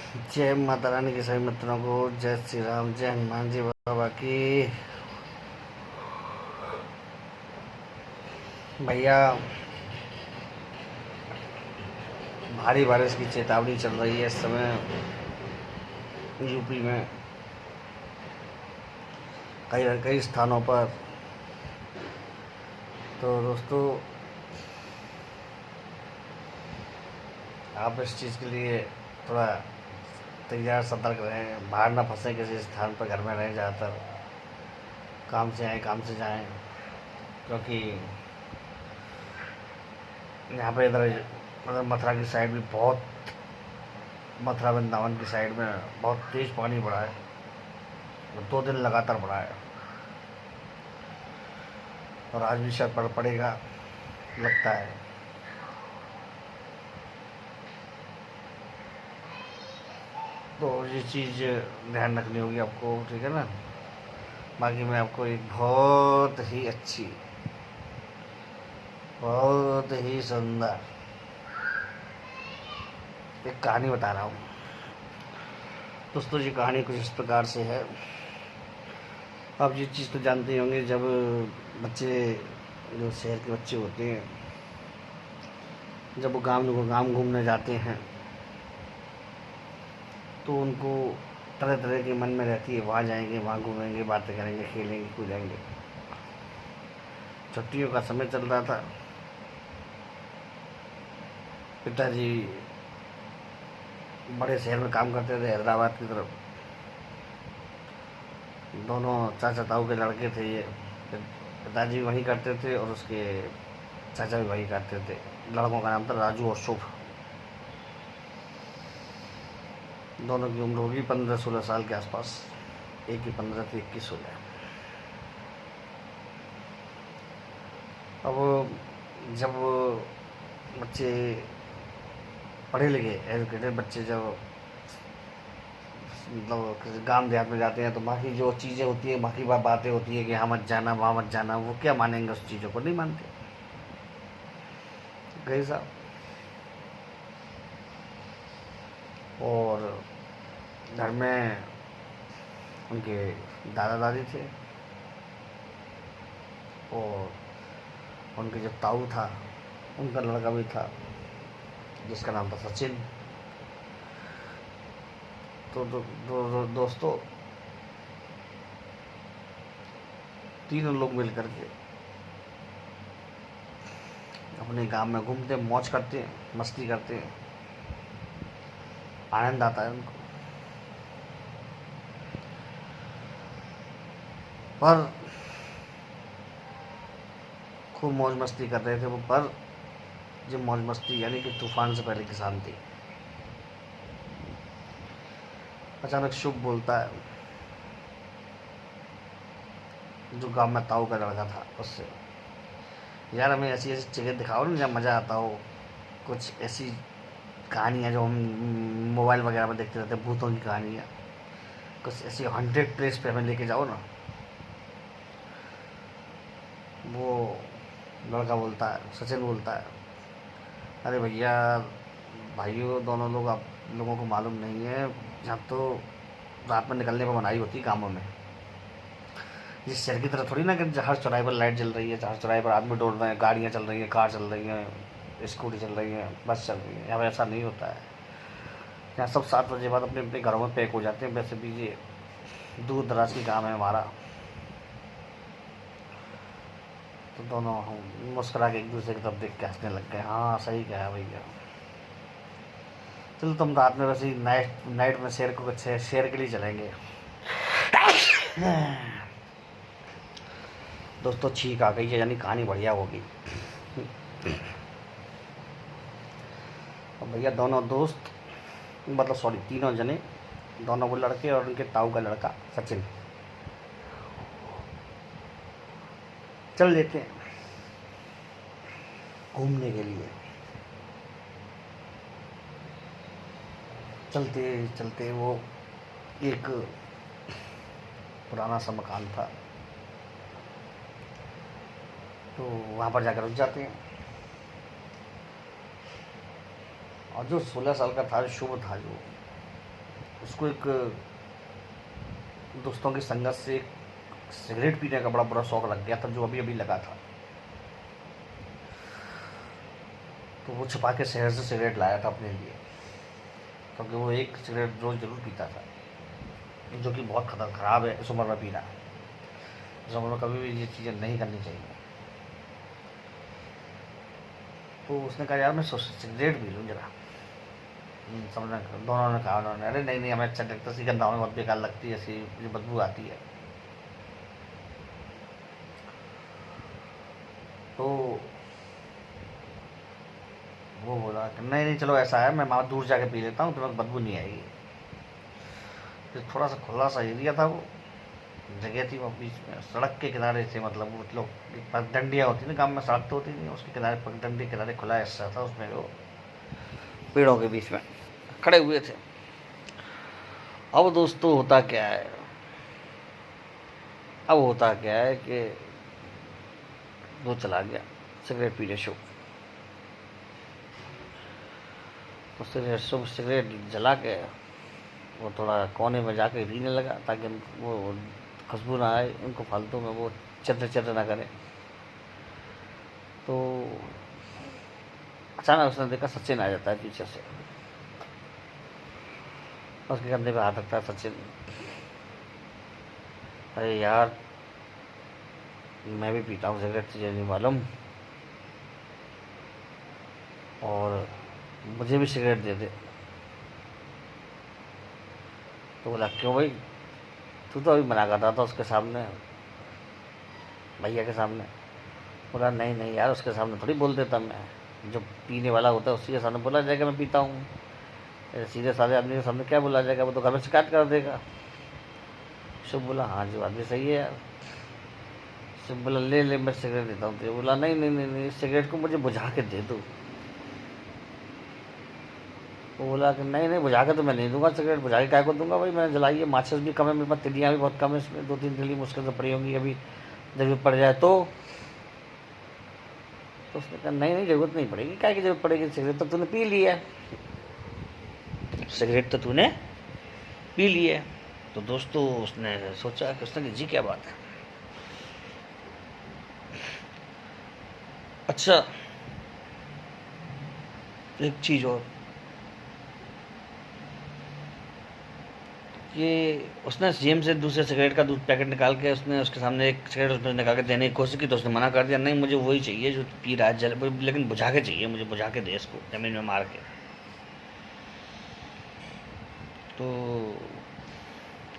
जय माता रानी के सभी मित्रों को जय श्री राम, जय हनुमान जी बाबा की। भैया, भारी बारिश की चेतावनी चल रही है इस समय यूपी में कई कई स्थानों पर। तो दोस्तों, आप इस चीज़ के लिए थोड़ा तैयार सतर्क रहें, बाहर ना फंसें किसी स्थान पर, घर में रहें ज़्यादातर, काम से आए काम से जाएं, क्योंकि यहाँ पे इधर मतलब मथुरा की साइड भी बहुत, मथुरा वृंदावन की साइड में बहुत तेज़ पानी बढ़ा है, 2 दिन लगातार बढ़ा है और आज भी शायद पड़ेगा लगता है। तो ये चीज़ ध्यान रखनी होगी आपको, ठीक है ना। बाकी मैं आपको एक बहुत ही अच्छी, बहुत ही सुंदर एक कहानी बता रहा हूँ दोस्तों। ये कहानी कुछ इस प्रकार से है। आप ये चीज़ तो जानते ही होंगे, जब बच्चे, जो शहर के बच्चे होते हैं, जब वो गाँव घूमने जाते हैं तो उनको तरह तरह के मन में रहती है, वहाँ जाएंगे, वहाँ घूमेंगे, बातें करेंगे, खेलेंगे, कूदेंगे। छुट्टियों का समय चल रहा था। पिताजी बड़े शहर में काम करते थे, हैदराबाद की तरफ। दोनों चाचा ताऊ के लड़के थे ये। पिताजी वहीं करते थे और उसके चाचा भी वहीं करते थे। लड़कों का नाम था राजू और शुभ। दोनों की उम्र होगी 15-16 साल के आसपास। एक की 15 थी, 21 16। अब जब बच्चे पढ़े लिखे एजुकेटेड बच्चे जब मतलब गांव देहात में जाते हैं तो वहाँ की जो चीज़ें होती है, वहाँ की बातें होती है कि यहाँ मत जाना, वहाँ मत जाना, वो क्या मानेंगे, उस चीज़ों को नहीं मानते। गए साहब, और घर में उनके दादा दादी थे और उनके जो ताऊ था, उनका लड़का भी था जिसका नाम था सचिन। तो दोस्तों, तीनों लोग मिल करके अपने गांव में घूमते, मौज करते हैं, मस्ती करते हैं, आनंद आता है उनको। पर खूब मौज मस्ती कर रहे थे वो। पर जो मौज मस्ती यानी कि तूफान से पहले किसान थी। अचानक शुभ बोलता है, जो गांव में ताऊ का लड़का था, उससे, यार हमें ऐसी ऐसी जगह दिखाओ ना जहाँ मज़ा आता हो। कुछ ऐसी कहानियाँ जो हम मोबाइल वगैरह में देखते रहते हैं, भूतों की कहानियाँ, कुछ ऐसी हॉन्टेड प्लेस पे हमें लेके जाओ ना। वो लड़का बोलता है, सचिन बोलता है, अरे भैया, भाइयों दोनों लोग, आप लोगों को मालूम नहीं है, यहाँ तो रात में निकलने पर मनाही होती है गाँवों में। इस शहर की तरह थोड़ी ना कि हर चौराहे पर लाइट जल रही है, हर चौराहे पर आदमी दौड़ रहे हैं, गाड़ियाँ चल रही हैं, कार चल रही हैं, स्कूटी चल रही हैं, बस चल रही है। यहाँ पर ऐसा नहीं होता है। यहाँ सब 7 बजे बाद अपने अपने घरों में पैक हो जाते हैं। वैसे भी ये दूर दराज की काम है हमारा। तो दोनों हम मुस्कुरा के एक दूसरे की तरफ देख के हंसने लग गए। हाँ सही कहा है भैया, चलो तुम रात में वैसे ही नाइट में शेर के लिए चलेंगे। दोस्तों, छींक आ गई है, यानी कहानी बढ़िया होगी। अब भैया दोनों दोस्त, मतलब सॉरी, तीनों जने, दोनों वो लड़के और उनके ताऊ का लड़का सचिन, चल देते हैं घूमने के लिए। चलते चलते वो एक पुराना सा मकान था, तो वहाँ पर जाकर रुक जाते हैं। और जो 16 साल का था, शुभ था, जो उसको एक दोस्तों की संगत से एक सिगरेट पीने का बड़ा बुरा शौक लग गया था, जो अभी अभी लगा था। तो वो छुपा के शहर से सिगरेट लाया था अपने लिए, क्योंकि वो एक सिगरेट रोज जरूर पीता था, जो कि बहुत ख़राब है इस उम्र में पीना। इस उम्र में कभी भी ये चीज़ें नहीं करनी चाहिए। तो उसने कहा यार मैं सिगरेट पी लूँ जरा। समझना, दोनों ने कहा, उन्होंने अरे नहीं नहीं हमें अच्छा लगता, सी गंदा हमें बहुत बेकार लगती है, ऐसी जो बदबू आती है। तो वो बोला कि नहीं नहीं चलो ऐसा है, मैं वहाँ दूर जाके पी लेता हूँ, तुम्हें बदबू नहीं आएगी। फिर थोड़ा सा खुला सा एरिया था, वो जगह थी वो बीच में, सड़क के किनारे से, मतलब वो लोग पगडंडियाँ होती ना गाँव में, सड़क तो होती नहीं, उसके किनारे पगडंडी के किनारे खुला हिस्सा था, उसमें वो पेड़ों के बीच में खड़े हुए थे। अब दोस्तों होता क्या है, अब होता क्या है कि वो चला गया सिगरेट पीने शो। तो सिगरेट जला के वो थोड़ा कोने में जाके पीने लगा, ताकि वो खुशबू ना आए, उनको फालतू में वो चटर चटर ना करे। तो अचानक उसने देखा सचिन आ जाता है पीछे से, उसके कंधे पे हाथ रखता है सचिन। अरे यार मैं भी पीता हूँ सिगरेट, तुझे नहीं मालूम, और मुझे भी सिगरेट दे दे। तो बोला क्यों भाई, तू तो अभी मना कर रहा था उसके सामने, भैया के सामने। बोला नहीं नहीं यार, उसके सामने थोड़ी बोल देता मैं, जो पीने वाला होता है उसी के सामने बोला जाएगा मैं पीता हूँ। सीधे साधे आदमी के सामने क्या बोला जाएगा, वो तो घर में शिकायत कर देगा। शुभ बोला हाँ जी बात भी सही है यार। शुभ बोला ले ले मैं सिगरेट देता हूँ तुझे। बोला नहीं नहीं नहीं नहीं, सिगरेट को मुझे बुझा के दे दो। वो बोला कि नहीं नहीं बुझा के तो मैं नहीं दूंगा सिगरेट, बुझा के क्या को दूंगा भाई, मैंने जलाई है, माचिस भी कम है मेरे पास, तिलियाँ भी बहुत कम है इसमें, 2-3 तिली मुश्किल से पड़ी होंगी, अभी जब पड़ जाए तो। उसने कहा नहीं नहीं ज़रूरत नहीं पड़ेगी, क्या की जरूरत पड़ेगी, सिगरेट तो तूने पी ली है, सिगरेट तो तूने पी ली है। तो दोस्तों उसने सोचा कि उसने जी क्या बात है। अच्छा एक चीज़ और, कि उसने जेब से दूसरे सिगरेट का दूध पैकेट निकाल के उसने उसके सामने एक सिगरेट उसने निकाल के देने की कोशिश की, तो उसने मना कर दिया, नहीं मुझे वही चाहिए जो पी रहा है, लेकिन बुझा के चाहिए, मुझे बुझा के दे इसको ज़मीन में मार के। तो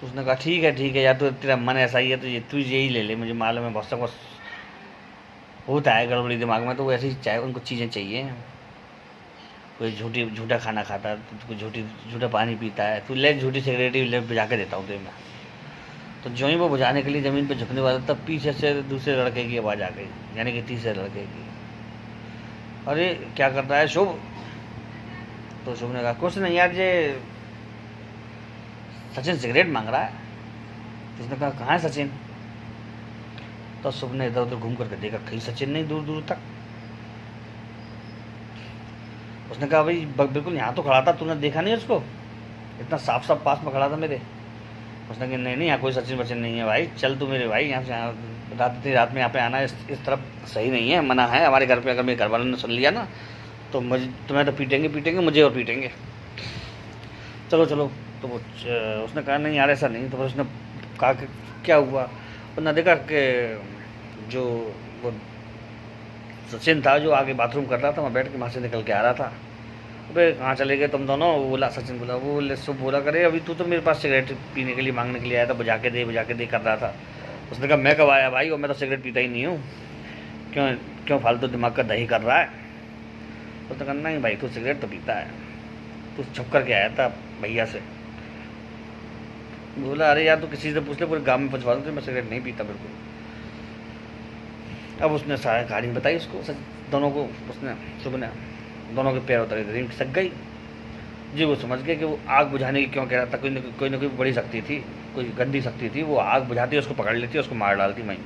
उसने कहा ठीक है यार, तो तेरा मन ऐसा ही है तो ये तू यही ले ले, मुझे मालूम है बहुत सा कुछ होता है गड़बड़ी दिमाग में, तो वो ऐसे ही चाहे उनको चीज़ें चाहिए। कोई झूठा खाना खाता है, तो कोई झूठा पानी पीता है, तू ले झूठी सिगरेट ही ले बुझा के देता हूँ तुझे मैं। तो जो ही वो बुझाने के लिए ज़मीन पर झुकने वाला, तब पीछे से दूसरे लड़के की आवाज़ आ गई, यानी कि तीसरे लड़के की। अरे क्या कर रहा है शुभ। तो शुभ ने कहा कुछ नहीं यार, ये सचिन सिगरेट मांग रहा है। तो उसने कहा कहाँ है सचिन। तो शुभ ने इधर उधर घूम करके देखा, कहीं सचिन नहीं दूर दूर तक। उसने कहा भाई बिल्कुल यहाँ तो खड़ा था, तूने देखा नहीं उसको, इतना साफ साफ पास में खड़ा था मेरे। उसने कहा नहीं नहीं यहाँ कोई सचिन बचिन नहीं है भाई, चल तू मेरे भाई, यहाँ से रात में यहाँ पे आना इस तरफ सही नहीं है, मना है हमारे घर पे, अगर मेरे घर वालों ने सुन लिया ना तो तुम्हें तो पीटेंगे मुझे और पीटेंगे, चलो चलो। तो वो उसने कहा नहीं यार ऐसा नहीं। तो उसने कहा कि क्या हुआ। उसने देखा कि जो वो सचिन था जो आगे बाथरूम कर रहा था, वहाँ बैठ के वहाँ से निकल के आ रहा था। अबे कहाँ चले गए तुम दोनों, वो बोला सचिन बोला, वो शुभ बोला करे अभी तू तो मेरे पास सिगरेट पीने के लिए मांगने के लिए आया था, बुझा के दे कर रहा था। उसने कहा मैं कब आया भाई, और मैं तो सिगरेट पीता ही नहीं हूँ, क्यों फालतू दिमाग का दही कर रहा है। उसने कहा नहीं भाई तू सिगरेट तो पीता है, तू छुप कर के आया था भैया से। बोला अरे यार तू किसी से पूछ ले, पूरे गाँव में पहुँचवा दूँ, मैं सिगरेट नहीं पीता बिल्कुल। अब उसने सारी कहानी बताई उसको, दोनों को, उसने शुभ ने दोनों के पैर उतरे थे, सक गई जी। वो समझ गए कि वो आग बुझाने की क्यों कह रहा था, कोई ना कोई बड़ी शक्ति थी, कोई गंदी शक्ति थी, वो आग बुझाती, उसको पकड़ लेती, उसको मार डालती वहीं।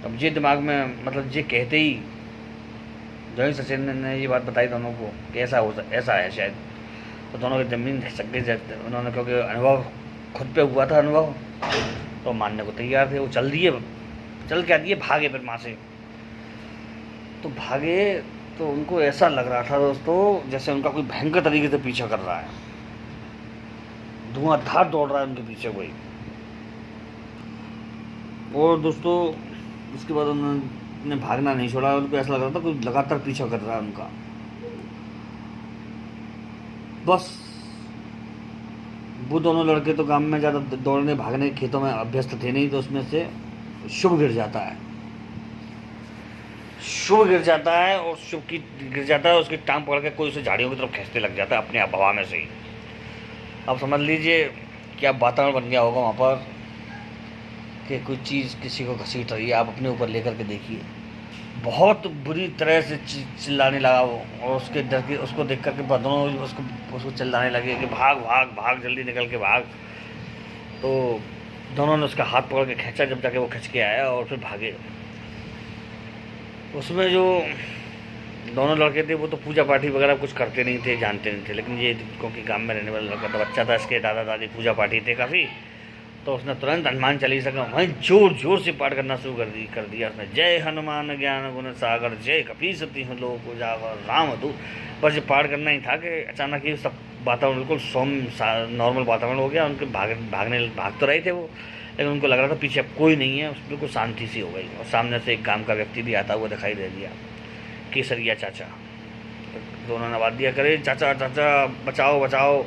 अब ये दिमाग में, मतलब ये कहते ही जो ही सचिन ने ये बात बताई दोनों को कि ऐसा है शायद, तो दोनों की ज़मीन खिसक गई। उन्होंने, क्योंकि अनुभव खुद पे हुआ था अनुभव, तो मानने को तैयार थे। वो चल क्या दिए, भागे फिर वहाँ से। तो भागे तो उनको ऐसा लग रहा था दोस्तों जैसे उनका कोई भयंकर तरीके से पीछा कर रहा है, धुआंधार दौड़ रहा है उनके पीछे कोई। और दोस्तों उसके बाद उन्होंने भागना नहीं छोड़ा, उनको ऐसा लग रहा था कोई लगातार पीछा कर रहा है उनका। बस वो दोनों लड़के तो गांव में ज़्यादा दौड़ने भागने खेतों में अभ्यस्त थे नहीं, तो उसमें से शुभ गिर जाता है। शुभ गिर जाता है और शुभ की गिर जाता है, उसकी टांग पकड़ के कोई उसे झाड़ियों की तरफ खींचने लग जाता है अपने आप हवा में से ही। अब समझ लीजिए क्या वातावरण बन गया होगा वहाँ पर कि कोई चीज़ किसी को घसीट रही है। आप अपने ऊपर लेकर के देखिए, बहुत बुरी तरह से चिल्लाने लगा वो, और उसके डर के उसको देख करके दोनों उसको चिल्लाने लगे कि भाग भाग भाग, जल्दी निकल के भाग। तो दोनों ने उसका हाथ पकड़ के खींचा, जब जाके वो खींच के आया और फिर भागे। उसमें जो दोनों लड़के थे वो तो पूजा पाठी वगैरह कुछ करते नहीं थे, जानते नहीं थे, लेकिन ये क्योंकि गांव में रहने वाला लड़का था, बच्चा था, इसके दादा दादी पूजा पाठी थे काफ़ी, तो उसने तुरंत हनुमान चालीसा का वहीं जोर जोर से पाठ करना शुरू कर दिया उसने। जय हनुमान ज्ञान गुण सागर, जय कपीस तिहुँ लोक उजागर, राम दूत। बस ये पाठ करना ही था कि अचानक ही सब वातावरण बिल्कुल नॉर्मल वातावरण हो गया। उनके भाग तो रहे थे वो, लेकिन उनको लग रहा था पीछे अब कोई नहीं है, उसमें बिल्कुल शांति सी हो गई। और सामने से एक गांव का व्यक्ति भी आता हुआ दिखाई दे दिया, केसरिया चाचा। तो दोनों ने आवाज़ दिया, करे चाचा चाचा बचाओ बचाओ।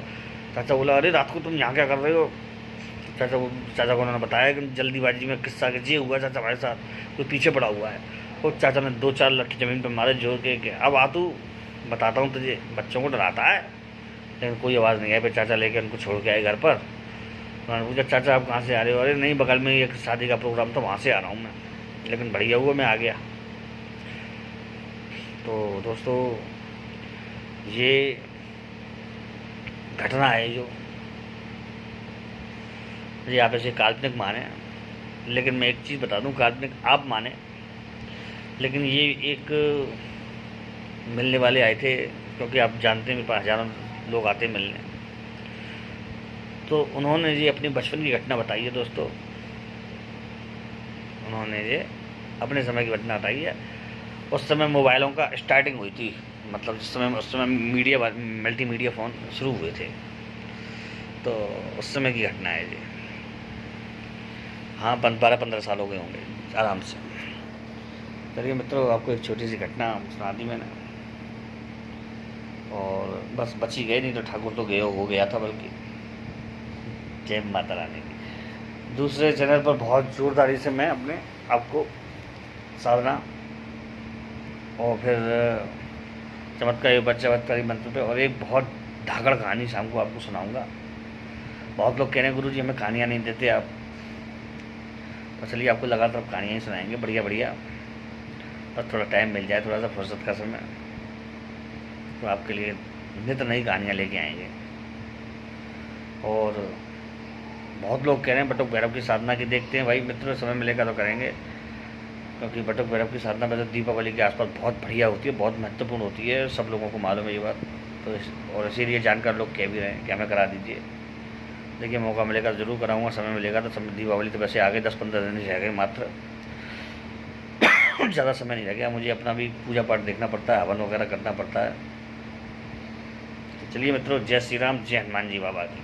चाचा बोला, अरे रात को तुम यहाँ क्या कर रहे हो। चाचा को उन्होंने बताया कि जल्दीबाजी में किस्सा कि ये हुआ चाचा हमारे साथ, कोई पीछे पड़ा हुआ है। और चाचा ने 2-4 लट्ठे ज़मीन पर मारे जोर के, अब आ तू बताता हूँ तुझे। बच्चों को डराता है, लेकिन कोई आवाज़ नहीं आई। फिर चाचा लेकर उनको छोड़ के आए घर पर। उन्होंने पूछा, चाचा आप कहाँ से आ रहे हो। अरे नहीं, बगल में एक शादी का प्रोग्राम था, वहाँ से आ रहा हूँ मैं, लेकिन बढ़िया हुआ मैं आ गया। तो दोस्तों ये घटना है जो मुझे आप ऐसे काल्पनिक माने, लेकिन मैं एक चीज़ बता दूं, काल्पनिक आप माने, लेकिन ये एक मिलने वाले आए थे, क्योंकि आप जानते हैं मेरे पास हज़ारों लोग आते हैं मिलने। तो उन्होंने ये अपनी बचपन की घटना बताई है दोस्तों। उन्होंने ये अपने समय की घटना बताई है। उस समय मोबाइलों का स्टार्टिंग हुई थी, मतलब उस समय मल्टीमीडिया फ़ोन शुरू हुए थे, तो उस समय की घटना है ये। हाँ 12-15 साल हो गए होंगे आराम से। चलिए मित्रों, आपको एक छोटी सी घटना सुना दी मैंने, और बस बची गई, नहीं तो ठाकुर तो हो गया था। बल्कि जय माता रानी की। दूसरे चैनल पर बहुत जोरदारी से मैं अपने आपको साधना और फिर चमत्कारी मंत्र पे और एक बहुत धाकड़ कहानी शाम को आपको सुनाऊंगा। बहुत लोग कह रहे हैं गुरु जी हमें कहानियाँ नहीं देते आप, तो चलिए आपको लगातार कहानियाँ ही सुनाएंगे, बढ़िया बढ़िया। बस थोड़ा टाइम मिल जाए, थोड़ा सा फुर्सत का समय, तो आपके लिए नित नई कहानियाँ लेके आएंगे। और बहुत लोग कह रहे हैं बटुक भैरव की साधना की देखते हैं। भाई मित्रों, समय मिलेगा तो करेंगे, क्योंकि बटुक भैरव की साधना में तो दीपावली के आसपास बहुत बढ़िया होती है, बहुत महत्वपूर्ण होती है, सब लोगों को मालूम है ये बात। तो और इसीलिए जानकर लोग कह भी रहे हैं कि हमें करा दीजिए। देखिए मौका मिलेगा तो ज़रूर कराऊंगा, समय मिलेगा तो। समय दीपावली तो वैसे आगे 10-15 दिन ही रह गए मात्र, ज़्यादा समय नहीं रह गया। मुझे अपना भी पूजा पाठ देखना पड़ता है, हवन वगैरह करना पड़ता है। तो चलिए मित्रों, जय श्री राम, जय हनुमान जी बाबा की।